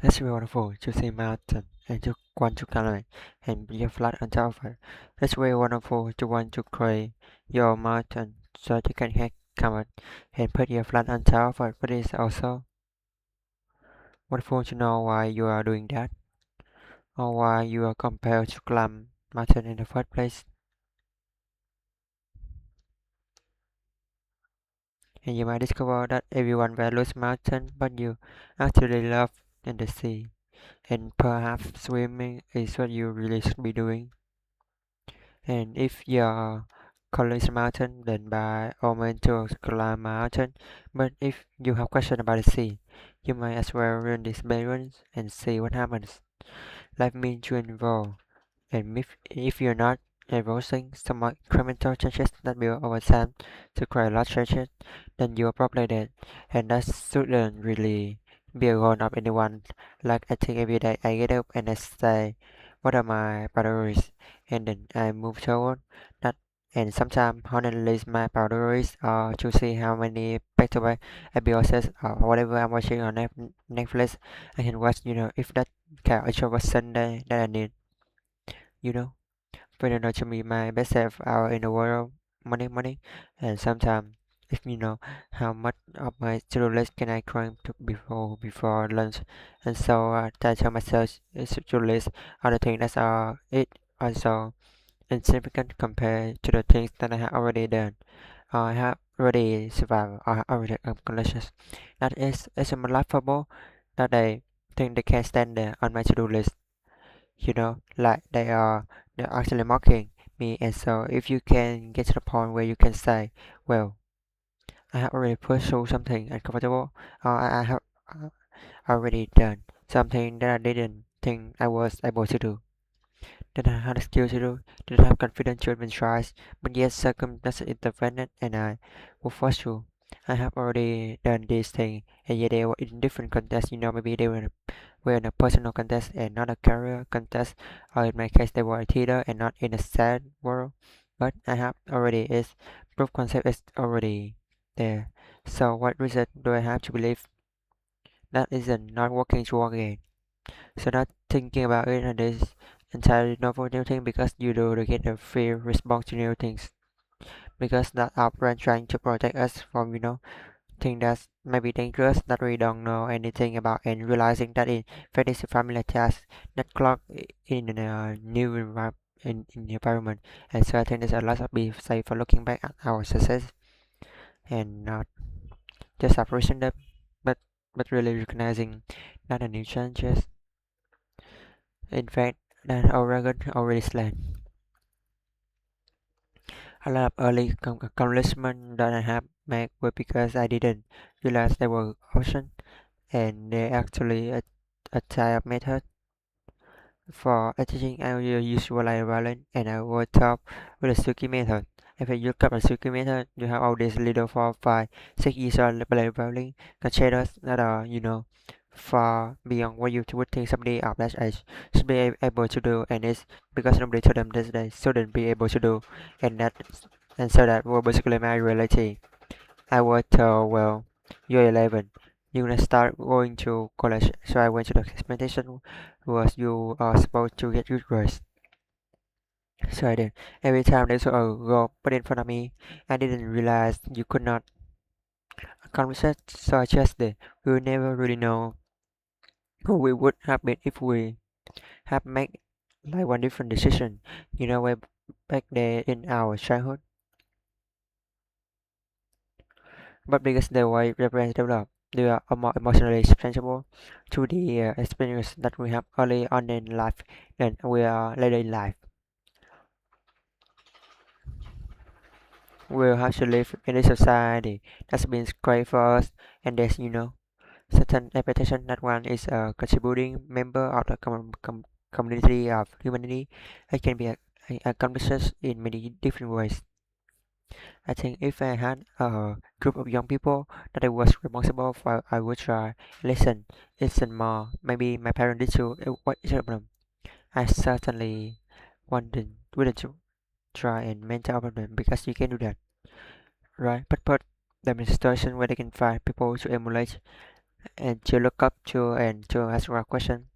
It's really wonderful to see mountain and to want to climb and be flat on top of it. It's really wonderful to want to create your mountain so you can come out and put your flat on top of it. But it's also wonderful to know why you are doing that or why you are compelled to climb mountain in the first place. And you might discover that everyone values mountain, but you actually love in the sea. And perhaps swimming is what you really should be doing. And if your color is mountain, then by all means to climb mountain. But if you have question about the sea, you might as well run this experience and see what happens. Life means to involve, and if you're not enforcing some incremental changes that build over time to create large changes, then you're probably dead. And that shouldn't really be a goal of anyone. Like I think every day I get up and I say, what are my priorities? And then I move toward that. And sometimes honestly my priorities are to see how many back-to-back episodes or whatever I'm watching on Netflix I can watch, if that kind of extra Sunday that I need, you know. Further to me my best self out in the world money and sometimes if you know how much of my to-do list can I climb to before lunch and so I tell myself it's to-do list are the things that are it also insignificant compared to the things that I have already done or I have already survived or have already accomplished. That is it's laughable that I think they can stand there on my to-do list, like they're actually mocking me. And so if you can get to the point where you can say, well, I have already pursued something uncomfortable, or I have already done something that I didn't think I was able to do, that I had the skill to do, that I have confidence to even try, but yet circumstances intervened and I was forced to. I have already done this thing, and yet they were in different contexts. Maybe they were in a personal contest and not a career contest, or in my case, they were a theater and not in a sad world. But I have already is proof concept is already there. So what reason do I have to believe that isn't not working to work again? So not thinking about it and this entirely novel new thing because you do to get a free response to new things. Because that our brand trying to protect us from thing that's maybe dangerous that we don't know anything about and realizing that in fact it's a familiar task that clock in a new in the environment. And so I think there's a lot of be safe for looking back at our success and not just appreciating them but really recognizing that a new challenges in fact that our record already slain. A lot of early accomplishments that I have made were because I didn't realize they were options and they actually a type of method for teaching. I will use visualize violin and I will talk with the Suki method. If you look up the Suki method, you have all these little 4, 5, 6 years old play violin concertos that are, far beyond what you would think somebody of that age should be able to do, and it's because nobody told them this they shouldn't be able to do, and that and so that was basically my reality. I was told, well, you're 11. You're gonna start going to college. So I went to the expectation was you are supposed to get good grades. So I did. Every time they saw a girl put in front of me, I didn't realize you could not accomplish it. So I just did. We will never really know who we would have been if we have made like one different decision. Way back there in our childhood. But because the way reference develop, they are more emotionally responsible to the experience that we have early on in life than we are later in life. We'll have to live in a society that's been great for us, and there's certain expectation that one is a contributing member of the community of humanity. It can be accomplished in many different ways. I think if I had a group of young people that I was responsible for, I would try listen more. Maybe my parents did too. What is the problem? I certainly wouldn't to try and mentor them because you can do that, right? But put them in a situation where they can find people to emulate and to look up to and to ask a question.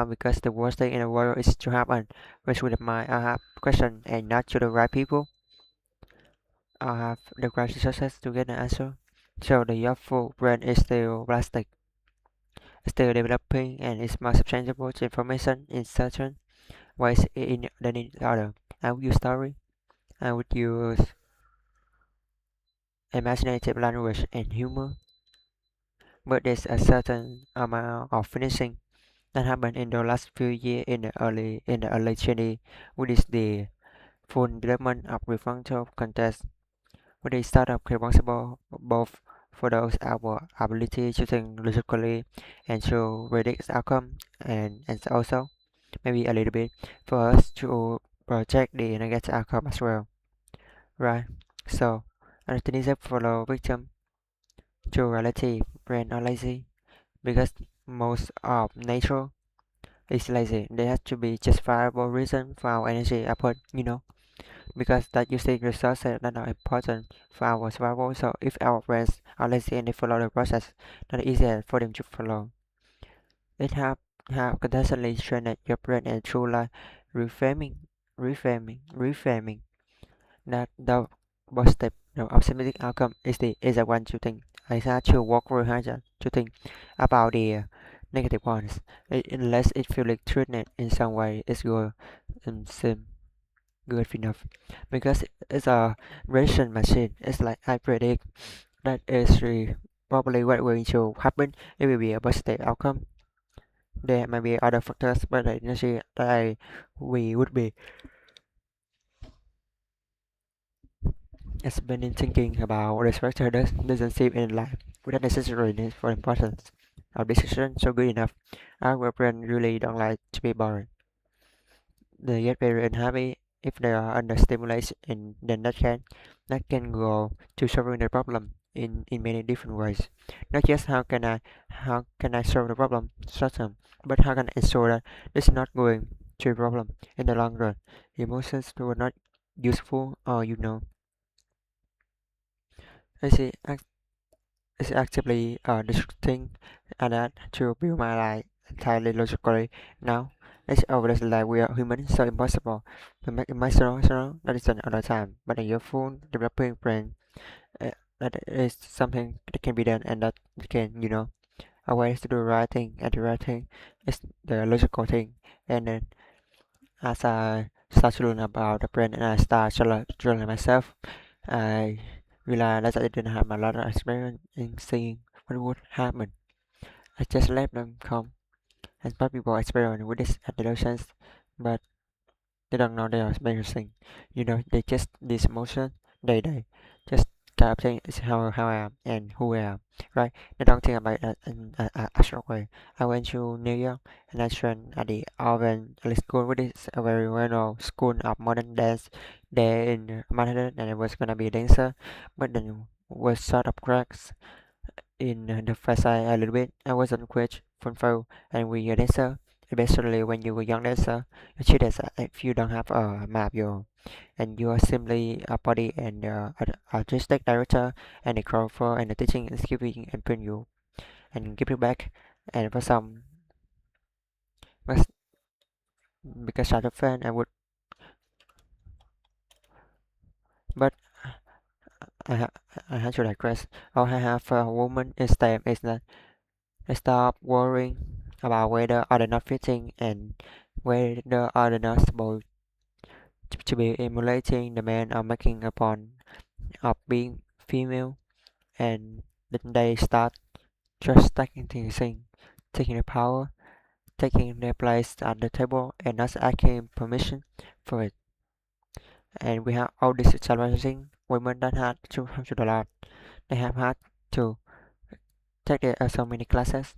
Because the worst thing in the world is to have an which with my I have question and not to the right people. I have the right resources to get an answer. So the youthful brain is still plastic, still developing, and is more susceptible to information in certain ways than in other. I would use story. I would use imaginative language and humor. But there's a certain amount of finishing that happened in the last few years in the early 20s, which is the full development of prefrontal cortex, which is startup responsible both for those our ability to think logically and to predict outcome and also maybe a little bit for us to project the negative outcome as well. Right. So anesthesia follow victim to reality brain are lazy because most of nature is lazy. There has to be justifiable reason for our energy output, because that using resources that are important for our survival. So if our brains are lazy and they follow the process, that is easier for them to follow. It have constantly trained your brain and through like reframing, reframing. That the positive, the optimistic outcome is the one to think. I had to work very hard to think about the negative ones. Unless it feels like threatening in some way, it's good and seem good enough. Because it's a ration machine. It's like I predict that is probably what going to happen. It will be a positive outcome. There may be other factors, but the energy that we would be spending thinking about the structure doesn't seem in life without necessary need for importance. Our decision so good enough. Our brain really don't like to be bored. They get very unhappy if they are under stimulation, and then that can go to solving the problem in many different ways. Not just how can I solve the problem short term, but how can I ensure that this is not going to be a problem in the long run. Emotions were not useful or I see is actively destructing and that to build my life entirely logically now. It's obvious like we are human, so impossible to make emotional that is another time. But a useful developing brain, uh, that is something that can be done and that can, a way to do the right thing, and the right thing is the logical thing. And then as I start to learn about the brain and I start to learn myself, I realized that I didn't have a lot of experience in seeing what would happen. I just let them come, and some people experiment with this adolescence, but they don't know they are experiencing. They just this motion, they just kind of thing is how I am and who I am, right? They don't think about that in a short way. I went to New York and I trained at the Alvin Elite School, which is a very well-known school of modern dance there in Manhattan, and I was gonna be a dancer, but then was sort of cracks in the first side a little bit. I wasn't quite fulfilled, and when you're dancer, especially when you were young dancer, you treat as if you don't have a map, and you are simply a body and artistic director and the choreographer and the teaching and giving and bring you and give you back. And for some, but because I'm a fan, I would, but I, ha- I had to digress. All I have for a woman is time is that I stop worrying about whether are they not fitting and whether are they not supposed to be emulating the man or making a point of being female, and then they start just taking things in, taking the power, taking their place at the table and not asking permission for it. And we have all these challenging women that had to have to do a lot. They have had to take so many classes.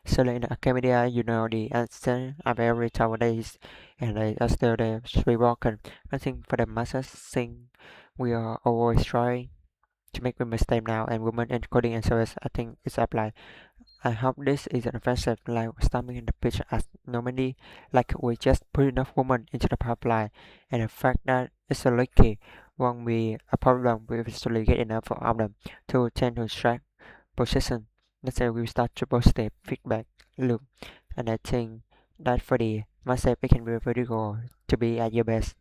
So in the academia, the answer are very nowadays, and they are still there, should be broken. I think for the masses thing, we are always trying to make women stay now, and women in coding and service, I think it's applied. I hope this is an offensive like stamping in the pitch as normally, like we just put enough women into the pipeline, and the fact that it's so lucky won't be a problem. We eventually get enough of them to tend to strike position The cell will start to step feedback loop, and I think that for the myself it can be very cool to be at your best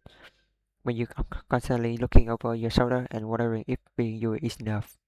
when you are constantly looking over your shoulder and wondering if being you is enough.